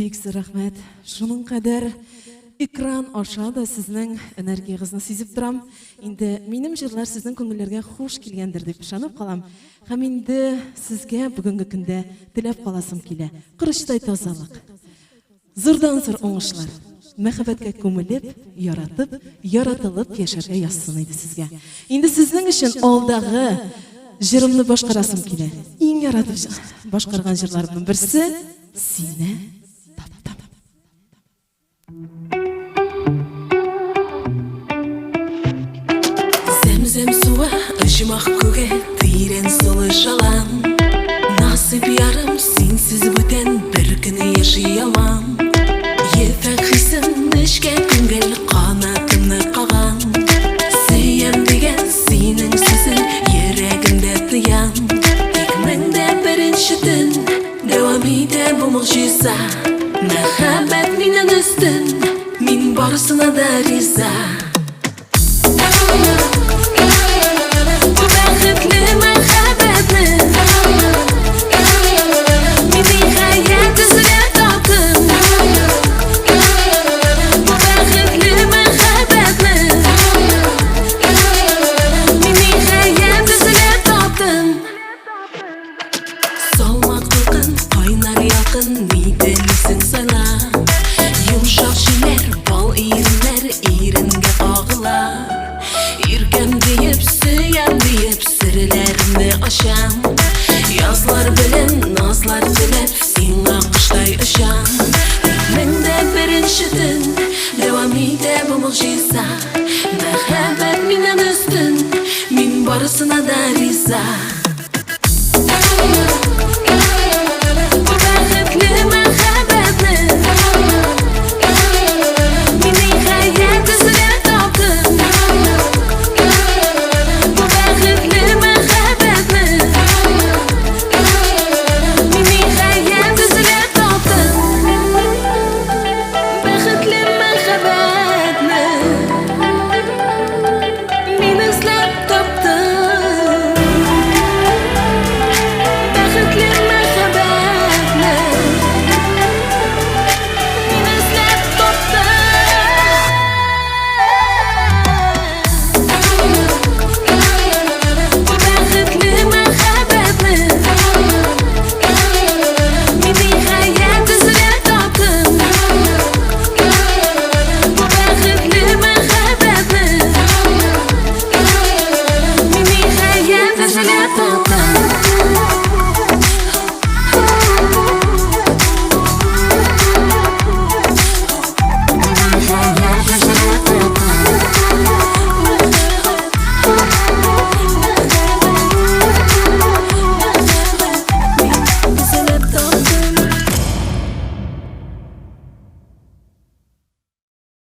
Бексі рахмет. Шының қадар экран аша да сіздің энергияңызны сезіп тұрам. Енді менің жырлар сіздің көңілдерге хош келгендір деп ышанып қалам. Һәм енді сізге бүгінгі күнде тілеп қаласым келе. Құрыштай тазалық, зырдан зыр оңышлар, мәхәббәткә күмелеп, яратып, яратылып яшәргә язсын иде сезгә. Енді сіздің үшін алдағы жырымны башқарасым келе. Иң яратып башқарған жырларымның бірсі сені таптым. Зәм суы ұжымақ көге тирен солы жалам. Насып ярым сенсіз бүтен бір күні яшай алмам. Ефәк хисім нешке күңгіл қанатымны қаған. Сүйем деген сенің сөзін ерегімде тұям. Тек меңде бірінші түн дәуам ете бұл мұғжиза. Мәхәббәт менен үстін, мен барысына да риза. Мейденісің сайла, юмшақ желер, бал иірінлер, иірінге ағылар. Иркем дейіп, сүйем дейіп, сірлерімді ашам. Язлар білін, назлар тіліп, сеңа құштай ұшам. Менде бірінші түн, дәуам ете бұл мұғжиза. Мәхәббәт менен үстін, мен барысына да риза.